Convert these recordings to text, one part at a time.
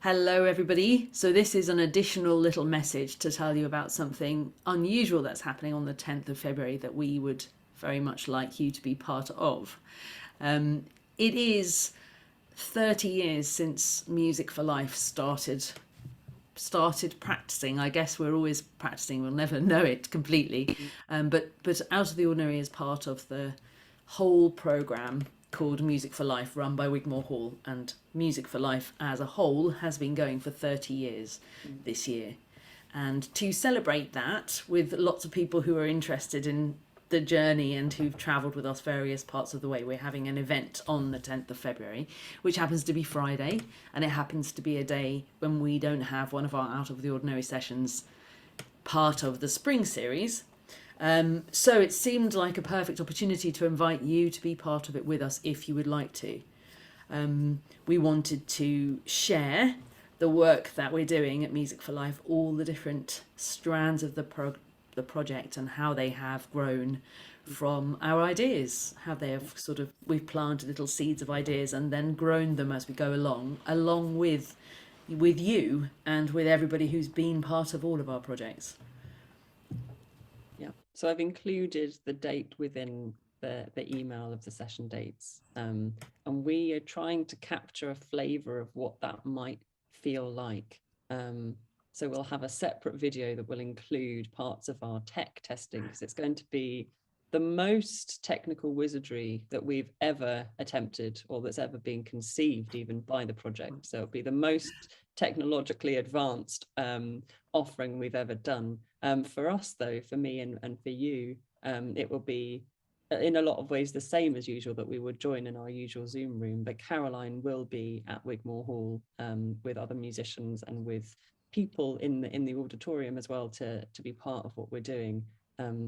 Hello, everybody. So, this is an additional little message to tell you about something unusual that's happening on the 10th of February that we would very much like you to be part of. It is 30 years since Music for Life started practicing. I guess we're always practicing, we'll never know it completely. But Out of the Ordinary is part of the whole program called Music for Life, run by Wigmore Hall, and Music for Life as a whole has been going for 30 years this year. And to celebrate that, with lots of people who are interested in the journey and who've travelled with us various parts of the way, we're having an event on the 10th of February, which happens to be Friday, and it happens to be a day when we don't have one of our Out of the Ordinary sessions part of the spring series. So it seemed like a perfect opportunity to invite you to be part of it with us if you would like to. We wanted to share the work that we're doing at Music for Life, all the different strands of the project and how they have grown from our ideas, how they have we've planted little seeds of ideas and then grown them as we go along with you and with everybody who's been part of all of our projects. Yeah, so I've included the date within the email of the session dates, and we are trying to capture a flavour of what that might feel like. So we'll have a separate video that will include parts of our tech testing, because it's going to be the most technical wizardry that we've ever attempted or that's ever been conceived even by the project. So it'll be the most technologically advanced offering we've ever done. For us, though, for me and for you, it will be in a lot of ways the same as usual, that we would join in our usual Zoom room, but Caroline will be at Wigmore Hall with other musicians and with people in the auditorium as well to be part of what we're doing.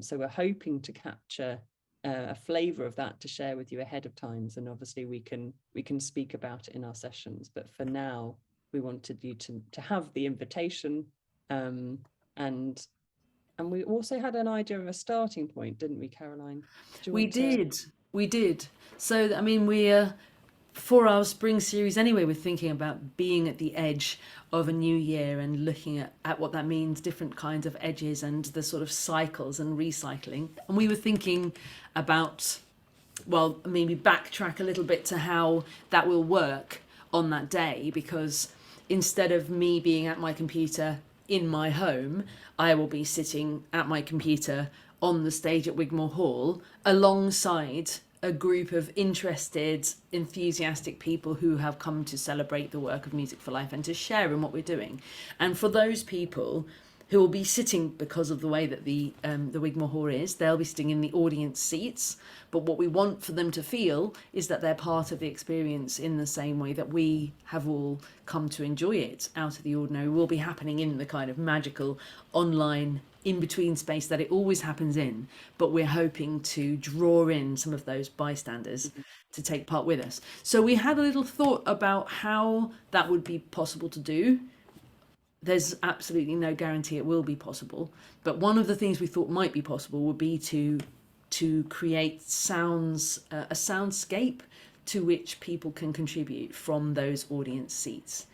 So we're hoping to capture a flavour of that to share with you ahead of times, and obviously we can speak about it in our sessions. But for now, we wanted you to have the invitation, and we also had an idea of a starting point, didn't we, Caroline? Do you We want to? did. We did. So, I mean, for our spring series anyway, we're thinking about being at the edge of a new year and looking at what that means, different kinds of edges and the sort of cycles and recycling. And we were thinking about, well, maybe backtrack a little bit to how that will work on that day, because instead of me being at my computer in my home, I will be sitting at my computer on the stage at Wigmore Hall alongside a group of interested, enthusiastic people who have come to celebrate the work of Music for Life and to share in what we're doing. And for those people who will be sitting, because of the way that the Wigmore Hall is, they'll be sitting in the audience seats. But what we want for them to feel is that they're part of the experience in the same way that we have all come to enjoy it. Out of the Ordinary will be happening in the kind of magical online in-between space that it always happens in, but we're hoping to draw in some of those bystanders to take part with us. So we had a little thought about how that would be possible to do. There's absolutely no guarantee it will be possible, but one of the things we thought might be possible would be to create sounds, a soundscape to which people can contribute from those audience seats.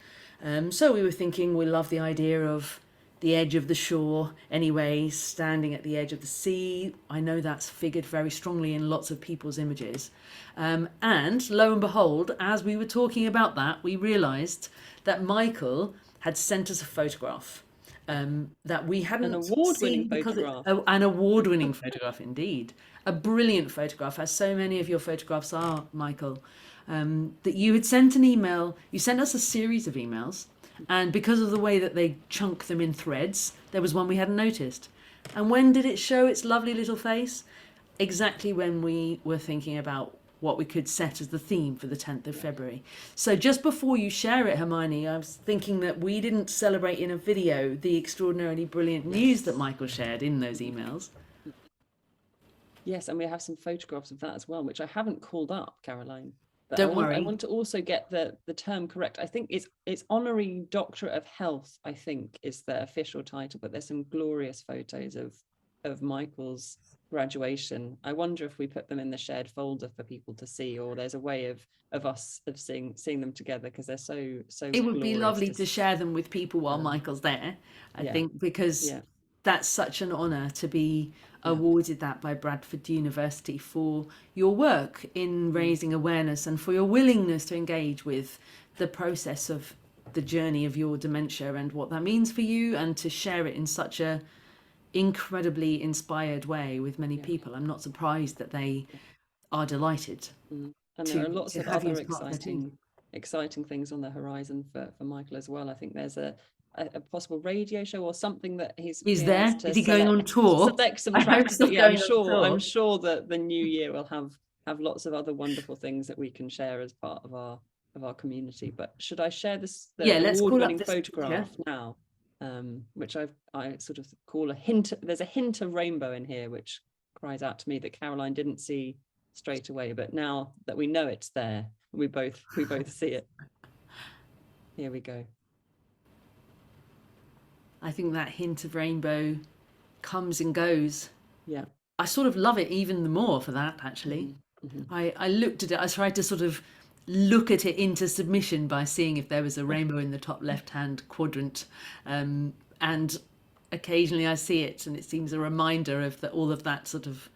So we were thinking, we love the idea of the edge of the shore anyway, standing at the edge of the sea. I know that's figured very strongly in lots of people's images. And lo and behold, as we were talking about that, we realised that Michael had sent us a photograph that we hadn't An award-winning seen, because photograph. an award-winning photograph indeed, a brilliant photograph, as so many of your photographs are, Michael. That you had sent an email. You sent us a series of emails, and because of the way that they chunk them in threads, there was one we hadn't noticed. And when did it show its lovely little face? Exactly when we were thinking about what we could set as the theme for the 10th of February. So just before you share it, Hermione, I was thinking that we didn't celebrate in a video the extraordinarily brilliant news that Michael shared in those emails. Yes, and we have some photographs of that as well, which I haven't called up, Caroline. But Don't I worry. want to also get the term correct. I think it's honorary doctorate of health, I think, is the official title, but there's some glorious photos of Michael's graduation, I wonder if we put them in the shared folder for people to see, or there's a way of us of seeing them together, because they're so It would be glorious lovely to share them with people while um, Michael's there, I yeah, think, because yeah, that's such an honour to be yeah, awarded that by Bradford University for your work in raising awareness and for your willingness to engage with the process of the journey of your dementia and what that means for you, and to share it in such a incredibly inspired way with many yeah, people. I'm not surprised that they yeah. are delighted And there are to lots of have you other as part of their team. exciting things on the horizon for Michael as well. I think there's a possible radio show or something that he's He's being asked there. to Is he going on tour? select some I hope tracks. But he's yeah, going on I'm tour. sure that the new year will have lots of other wonderful things that we can share as part of our community. But should I share the Yeah, let's call up award-winning the speaker. photograph now? Which I sort of call a hint. There's a hint of rainbow in here, which cries out to me that Caroline didn't see straight away, but now that we know it's there, we both see it. Here we go. I think that hint of rainbow comes and goes. Yeah. I sort of love it even more for that, actually. Mm-hmm. I looked at it, I tried to sort of look at it into submission by seeing if there was a rainbow in the top left hand quadrant. And occasionally I see it, and it seems a reminder of all of that sort of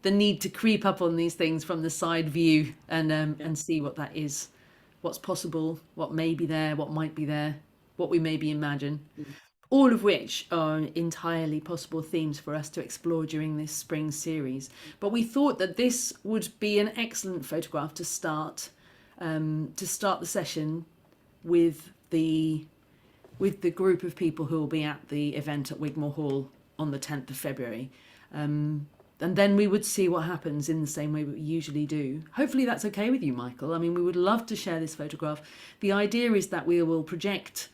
the need to creep up on these things from the side view and see what that is, what's possible, what may be there, what might be there, what we maybe imagine. Mm-hmm. All of which are entirely possible themes for us to explore during this spring series. But we thought that this would be an excellent photograph to start the session with the group of people who will be at the event at Wigmore Hall on the 10th of February. And then we would see what happens in the same way we usually do. Hopefully that's okay with you, Michael. I mean, we would love to share this photograph. The idea is that we will project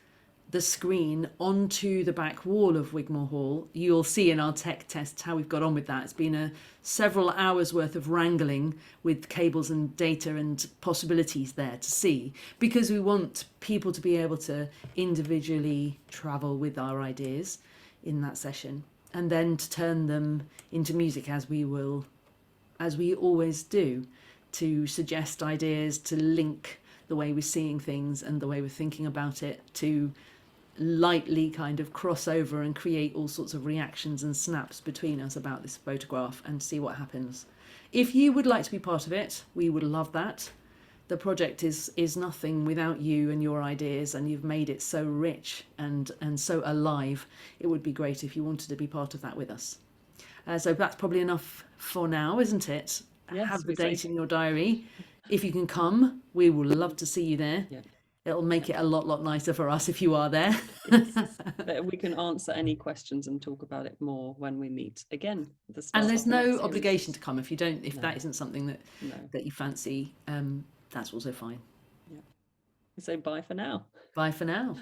the screen onto the back wall of Wigmore Hall. You'll see in our tech tests how we've got on with that. It's been several hours worth of wrangling with cables and data and possibilities there to see, because we want people to be able to individually travel with our ideas in that session, and then to turn them into music as we always do, to suggest ideas, to link the way we're seeing things and the way we're thinking about it, to lightly kind of cross over and create all sorts of reactions and snaps between us about this photograph and see what happens. If you would like to be part of it, we would love that. The project is nothing without you and your ideas, and you've made it so rich and so alive. It would be great if you wanted to be part of that with us. So that's probably enough for now, isn't it? Yes, have the date in your diary. If you can come, we will love to see you there. Yeah. It'll make it a lot nicer for us if you are there. Yes. But we can answer any questions and talk about it more when we meet again at the start. And there's of the next no series. obligation to come if you don't. If No. that isn't something that you fancy, that's also fine. Yeah. So bye for now. Bye for now.